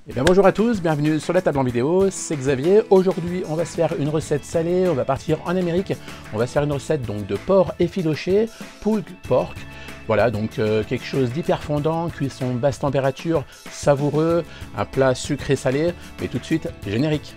Eh bien, bonjour à tous, bienvenue sur la table en vidéo, c'est Xavier. Aujourd'hui, on va se faire une recette salée, on va partir en Amérique. On va se faire une recette donc de porc effiloché, pulled pork. Voilà, donc quelque chose d'hyper fondant, cuisson basse température, savoureux, un plat sucré salé. Mais tout de suite, générique.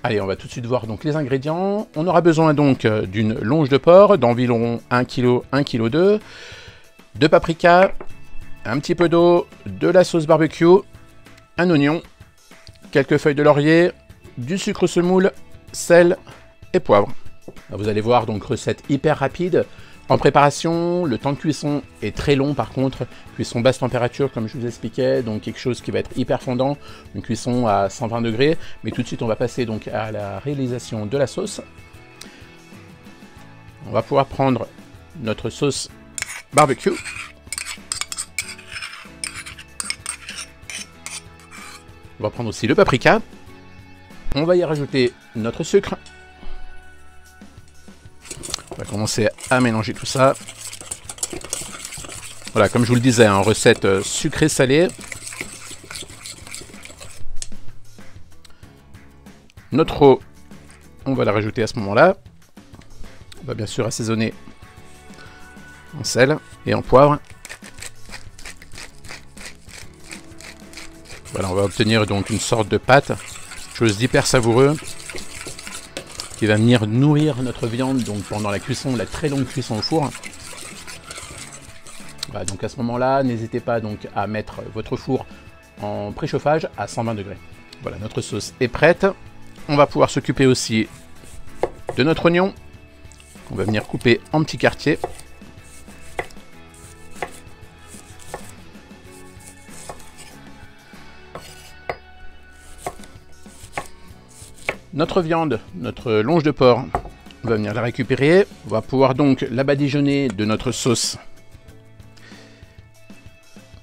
Allez, on va tout de suite voir donc les ingrédients. On aura besoin donc d'une longe de porc d'environ 1 kg, 1 kg 2, de paprika, un petit peu d'eau, de la sauce barbecue, un oignon, quelques feuilles de laurier, du sucre semoule, sel et poivre. Vous allez voir donc recette hyper rapide. En préparation, le temps de cuisson est très long par contre, cuisson basse température comme je vous expliquais, donc quelque chose qui va être hyper fondant, une cuisson à 120 degrés. Mais tout de suite on va passer donc à la réalisation de la sauce. On va pouvoir prendre notre sauce barbecue. On va prendre aussi le paprika. On va y rajouter notre sucre. On va commencer à mélanger tout ça. Voilà, comme je vous le disais, hein, recette sucrée-salée. Notre eau, on va la rajouter à ce moment-là. On va bien sûr assaisonner en sel et en poivre. Voilà, on va obtenir donc une sorte de pâte, chose d'hyper savoureux, qui va venir nourrir notre viande donc pendant la cuisson, la très longue cuisson au four. Voilà, donc à ce moment-là, n'hésitez pas donc à mettre votre four en préchauffage à 120 degrés. Voilà, notre sauce est prête. On va pouvoir s'occuper aussi de notre oignon, qu'on va venir couper en petits quartiers. Notre viande, notre longe de porc, on va venir la récupérer. On va pouvoir donc la badigeonner de notre sauce.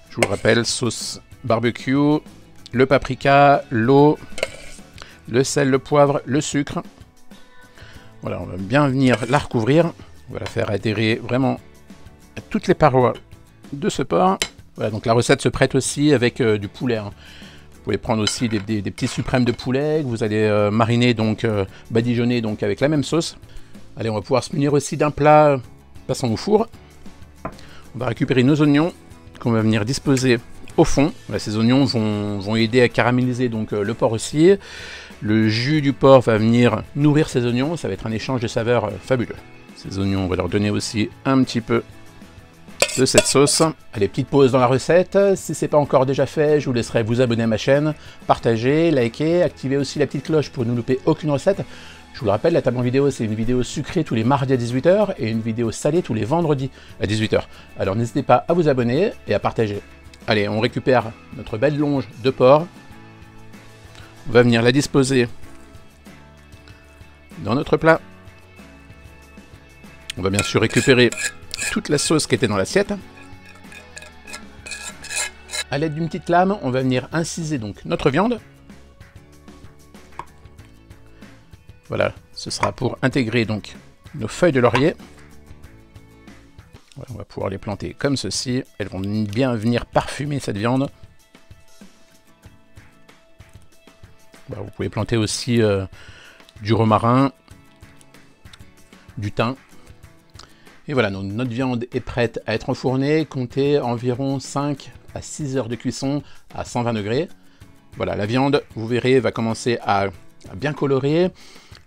Je vous le rappelle, sauce barbecue, le paprika, l'eau, le sel, le poivre, le sucre. Voilà, on va bien venir la recouvrir. On va la faire adhérer vraiment à toutes les parois de ce porc. Voilà, donc la recette se prête aussi avec du poulet, hein. Vous pouvez prendre aussi des petits suprêmes de poulet que vous allez mariner, donc badigeonner donc avec la même sauce. Allez, on va pouvoir se munir aussi d'un plat passant au four. On va récupérer nos oignons qu'on va venir disposer au fond. Voilà, ces oignons vont aider à caraméliser donc le porc aussi. Le jus du porc va venir nourrir ces oignons. Ça va être un échange de saveurs fabuleux. Ces oignons, on va leur donner aussi un petit peu de cette sauce. Allez, petite pause dans la recette. Si ce n'est pas encore déjà fait, je vous laisserai vous abonner à ma chaîne, partager, liker, activer aussi la petite cloche pour ne louper aucune recette. Je vous le rappelle, la table en vidéo, c'est une vidéo sucrée tous les mardis à 18 h et une vidéo salée tous les vendredis à 18 h. Alors n'hésitez pas à vous abonner et à partager. Allez, on récupère notre belle longe de porc. On va venir la disposer dans notre plat. On va bien sûr récupérer toute la sauce qui était dans l'assiette. À l'aide d'une petite lame, on va venir inciser donc notre viande. Voilà, ce sera pour intégrer donc nos feuilles de laurier. Voilà, on va pouvoir les planter comme ceci. Elles vont bien venir parfumer cette viande. Voilà, vous pouvez planter aussi du romarin, du thym. Et voilà, donc notre viande est prête à être enfournée. Comptez environ 5 à 6 heures de cuisson à 120 degrés. Voilà, la viande, vous verrez, va commencer à bien colorer.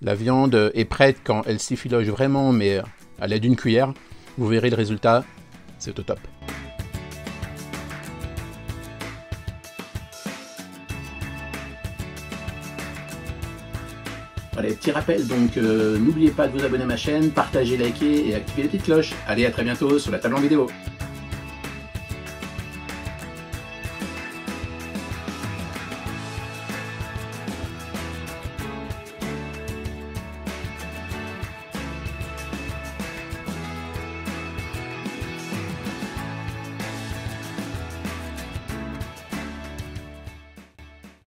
La viande est prête quand elle s'effiloche vraiment, mais à l'aide d'une cuillère. Vous verrez le résultat, c'est au top. Allez, petit rappel, donc n'oubliez pas de vous abonner à ma chaîne, partager, liker et activer les petites cloches. Allez, à très bientôt sur la table en vidéo.